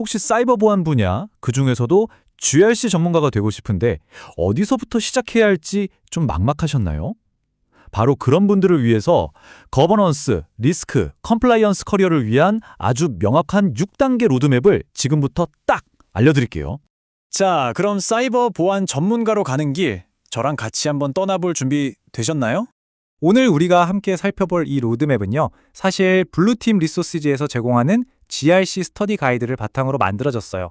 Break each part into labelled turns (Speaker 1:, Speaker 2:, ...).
Speaker 1: 혹시 사이버 보안 분야, 그중에서도 GRC 전문가가 되고 싶은데 어디서부터 시작해야 할지 좀 막막하셨나요? 바로 그런 분들을 위해서 거버넌스, 리스크, 컴플라이언스 커리어를 위한 아주 명확한 6단계 로드맵을 지금부터 딱 알려드릴게요.
Speaker 2: 자, 그럼 사이버 보안 전문가로 가는 길, 저랑 같이 한번 떠나볼 준비 되셨나요?
Speaker 3: 오늘 우리가 함께 살펴볼 이 로드맵은요, 사실 블루팀 리소시즈에서 제공하는 GRC 스터디 가이드를 바탕으로 만들어졌어요.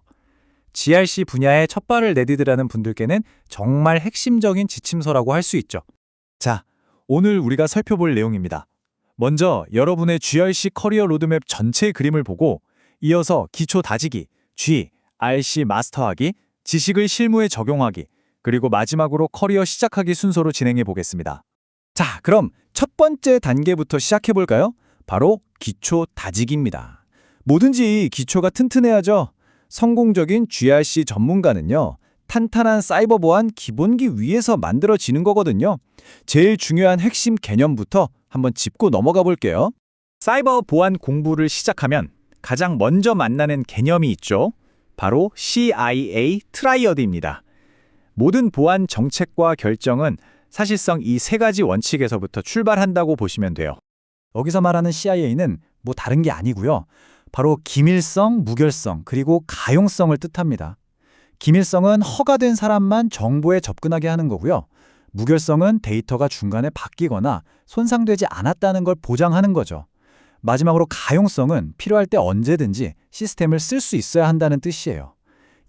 Speaker 3: GRC 분야에 첫 발을 내디디라는 분들께는 정말 핵심적인 지침서라고 할 수 있죠.
Speaker 2: 자, 오늘 우리가 살펴볼 내용입니다. 먼저 여러분의 GRC 커리어 로드맵 전체 그림을 보고 이어서 기초 다지기, GRC 마스터하기, 지식을 실무에 적용하기, 그리고 마지막으로 커리어 시작하기 순서로 진행해 보겠습니다. 자, 그럼 첫 번째 단계부터 시작해 볼까요? 바로 기초 다지기입니다. 뭐든지 기초가 튼튼해야죠. 성공적인 GRC 전문가는요, 탄탄한 사이버 보안 기본기 위에서 만들어지는 거거든요. 제일 중요한 핵심 개념부터 한번 짚고 넘어가 볼게요. 사이버 보안 공부를 시작하면 가장 먼저 만나는 개념이 있죠. 바로 CIA 트라이어드입니다. 모든 보안 정책과 결정은 사실상 이 세 가지 원칙에서부터 출발한다고 보시면 돼요. 여기서 말하는 CIA는 뭐 다른 게 아니고요. 바로 기밀성, 무결성, 그리고 가용성을 뜻합니다. 기밀성은 허가된 사람만 정보에 접근하게 하는 거고요. 무결성은 데이터가 중간에 바뀌거나 손상되지 않았다는 걸 보장하는 거죠. 마지막으로 가용성은 필요할 때 언제든지 시스템을 쓸 수 있어야 한다는 뜻이에요.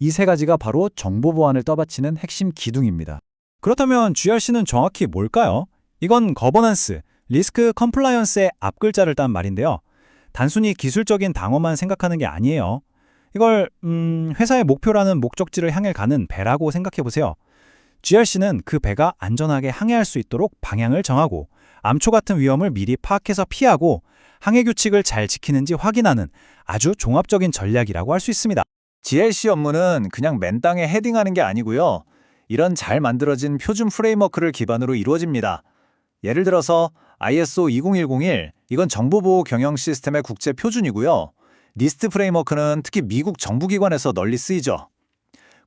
Speaker 2: 이 세 가지가 바로 정보 보안을 떠받치는 핵심 기둥입니다. 그렇다면 GRC는 정확히 뭘까요? 이건 거버넌스, 리스크 컴플라이언스의 앞글자를 딴 말인데요. 단순히 기술적인 단어만 생각하는 게 아니에요. 이걸 회사의 목표라는 목적지를 향해 가는 배라고 생각해 보세요. GRC는 그 배가 안전하게 항해할 수 있도록 방향을 정하고 암초 같은 위험을 미리 파악해서 피하고 항해 규칙을 잘 지키는지 확인하는 아주 종합적인 전략이라고 할 수 있습니다. GRC 업무는 그냥 맨땅에 헤딩하는 게 아니고요. 이런 잘 만들어진 표준 프레임워크를 기반으로 이루어집니다. 예를 들어서 ISO 20101, 이건 정보보호 경영 시스템의 국제 표준이고요. 니스트 프레임워크는 특히 미국 정부기관에서 널리 쓰이죠.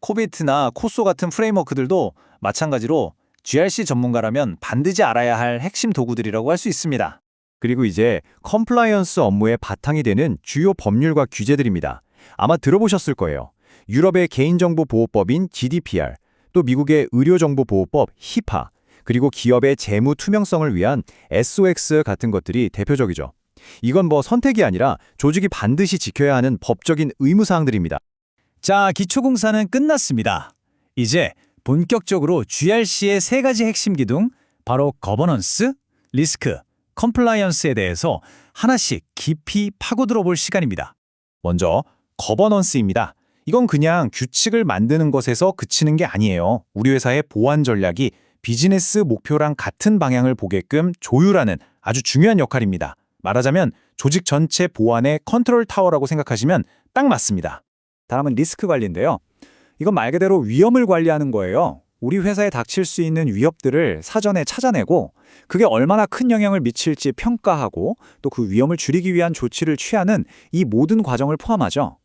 Speaker 2: 코비트나 코소 같은 프레임워크들도 마찬가지로 GRC 전문가라면 반드시 알아야 할 핵심 도구들이라고 할 수 있습니다. 그리고 이제 컴플라이언스 업무의 바탕이 되는 주요 법률과 규제들입니다. 아마 들어보셨을 거예요. 유럽의 개인정보보호법인 GDPR, 또 미국의 의료정보보호법 HIPAA, 그리고 기업의 재무 투명성을 위한 SOX 같은 것들이 대표적이죠. 이건 뭐 선택이 아니라 조직이 반드시 지켜야 하는 법적인 의무사항들입니다. 자, 기초공사는 끝났습니다. 이제 본격적으로 GRC의 세 가지 핵심 기둥, 바로 거버넌스, 리스크, 컴플라이언스에 대해서 하나씩 깊이 파고들어 볼 시간입니다. 먼저 거버넌스입니다. 이건 그냥 규칙을 만드는 것에서 그치는 게 아니에요. 우리 회사의 보안 전략이 비즈니스 목표랑 같은 방향을 보게끔 조율하는 아주 중요한 역할입니다. 말하자면 조직 전체 보안의 컨트롤 타워라고 생각하시면 딱 맞습니다. 다음은 리스크 관리인데요. 이건 말 그대로 위험을 관리하는 거예요. 우리 회사에 닥칠 수 있는 위협들을 사전에 찾아내고 그게 얼마나 큰 영향을 미칠지 평가하고 또 그 위험을 줄이기 위한 조치를 취하는 이 모든 과정을 포함하죠.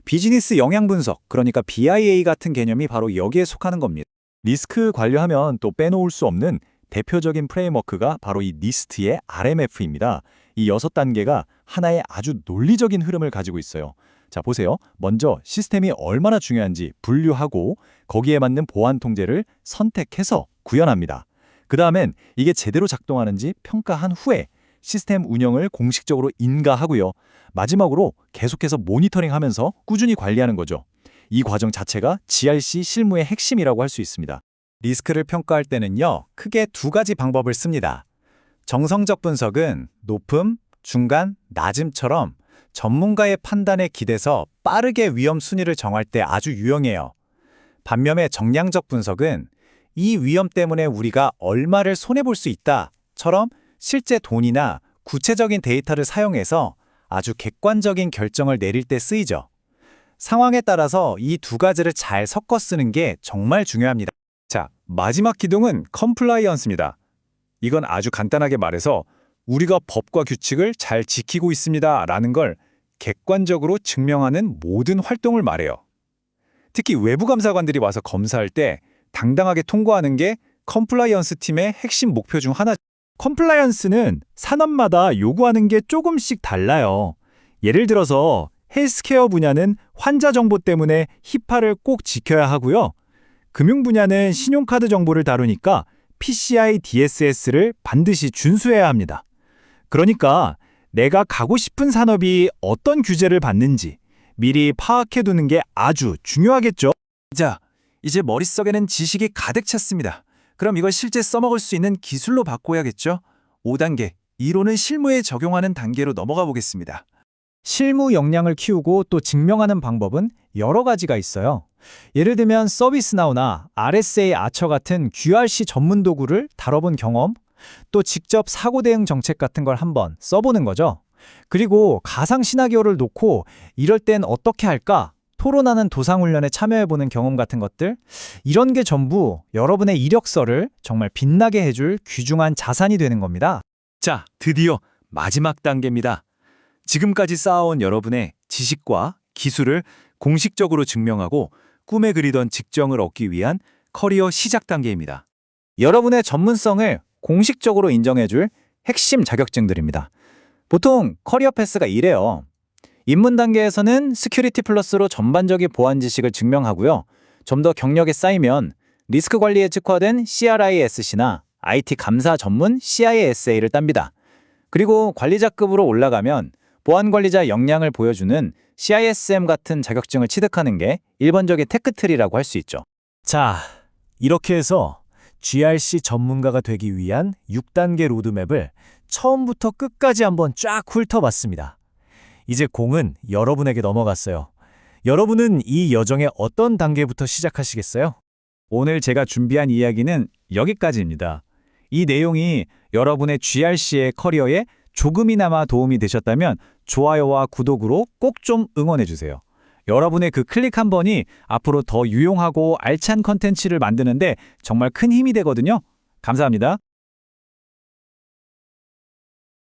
Speaker 2: 비즈니스 영향 분석, 그러니까 BIA 같은 개념이 바로 여기에 속하는 겁니다. 리스크 관리하면 또 빼놓을 수 없는 대표적인 프레임워크가 바로 이 니스트의 RMF입니다. 이 6단계가 하나의 아주 논리적인 흐름을 가지고 있어요. 자, 보세요. 먼저 시스템이 얼마나 중요한지 분류하고 거기에 맞는 보안 통제를 선택해서 구현합니다. 그 다음엔 이게 제대로 작동하는지 평가한 후에 시스템 운영을 공식적으로 인가하고요. 마지막으로 계속해서 모니터링하면서 꾸준히 관리하는 거죠. 이 과정 자체가 GRC 실무의 핵심이라고 할 수 있습니다. 리스크를 평가할 때는요, 크게 두 가지 방법을 씁니다. 정성적 분석은 높음, 중간, 낮음처럼 전문가의 판단에 기대서 빠르게 위험 순위를 정할 때 아주 유용해요. 반면에 정량적 분석은 이 위험 때문에 우리가 얼마를 손해볼 수 있다처럼 실제 돈이나 구체적인 데이터를 사용해서 아주 객관적인 결정을 내릴 때 쓰이죠. 상황에 따라서 이 두 가지를 잘 섞어 쓰는 게 정말 중요합니다. 자, 마지막 기둥은 컴플라이언스입니다. 이건 아주 간단하게 말해서 우리가 법과 규칙을 잘 지키고 있습니다 라는 걸 객관적으로 증명하는 모든 활동을 말해요. 특히 외부 감사관들이 와서 검사할 때 당당하게 통과하는 게 컴플라이언스 팀의 핵심 목표 중 하나.
Speaker 1: 컴플라이언스는 산업마다 요구하는 게 조금씩 달라요. 예를 들어서 헬스케어 분야는 환자 정보 때문에 히파를 꼭 지켜야 하고요. 금융 분야는 신용카드 정보를 다루니까 PCI DSS를 반드시 준수해야 합니다. 그러니까 내가 가고 싶은 산업이 어떤 규제를 받는지 미리 파악해두는 게 아주 중요하겠죠.
Speaker 2: 자, 이제 머릿속에는 지식이 가득 찼습니다. 그럼 이걸 실제 써먹을 수 있는 기술로 바꿔야겠죠? 5단계, 이론은 실무에 적용하는 단계로 넘어가 보겠습니다.
Speaker 3: 실무 역량을 키우고 또 증명하는 방법은 여러 가지가 있어요. 예를 들면 서비스나우나 RSA 아처 같은 QRC 전문 도구를 다뤄본 경험, 또 직접 사고 대응 정책 같은 걸 한번 써보는 거죠. 그리고 가상 시나리오를 놓고 이럴 땐 어떻게 할까? 토론하는 도상훈련에 참여해보는 경험 같은 것들, 이런 게 전부 여러분의 이력서를 정말 빛나게 해줄 귀중한 자산이 되는 겁니다.
Speaker 2: 자, 드디어 마지막 단계입니다. 지금까지 쌓아온 여러분의 지식과 기술을 공식적으로 증명하고 꿈에 그리던 직정을 얻기 위한 커리어 시작 단계입니다.
Speaker 3: 여러분의 전문성을 공식적으로 인정해줄 핵심 자격증들입니다. 보통 커리어 패스가 이래요. 입문 단계에서는 스큐리티 플러스로 전반적인 보안 지식을 증명하고요. 좀 더 경력이 쌓이면 리스크 관리에 특화된 CRISC나 IT 감사 전문 CISA를 땁니다. 그리고 관리자급으로 올라가면 보안 관리자 역량을 보여주는 CISM 같은 자격증을 취득하는 게 일반적인 테크트리라고 할 수 있죠.
Speaker 1: 자, 이렇게 해서 GRC 전문가가 되기 위한 6단계 로드맵을 처음부터 끝까지 한번 쫙 훑어봤습니다. 이제 공은 여러분에게 넘어갔어요. 여러분은 이 여정의 어떤 단계부터 시작하시겠어요?
Speaker 2: 오늘 제가 준비한 이야기는 여기까지입니다. 이 내용이 여러분의 GRC의 커리어에 조금이나마 도움이 되셨다면 좋아요와 구독으로 꼭 좀 응원해주세요. 여러분의 그 클릭 한 번이 앞으로 더 유용하고 알찬 컨텐츠를 만드는데 정말 큰 힘이 되거든요. 감사합니다.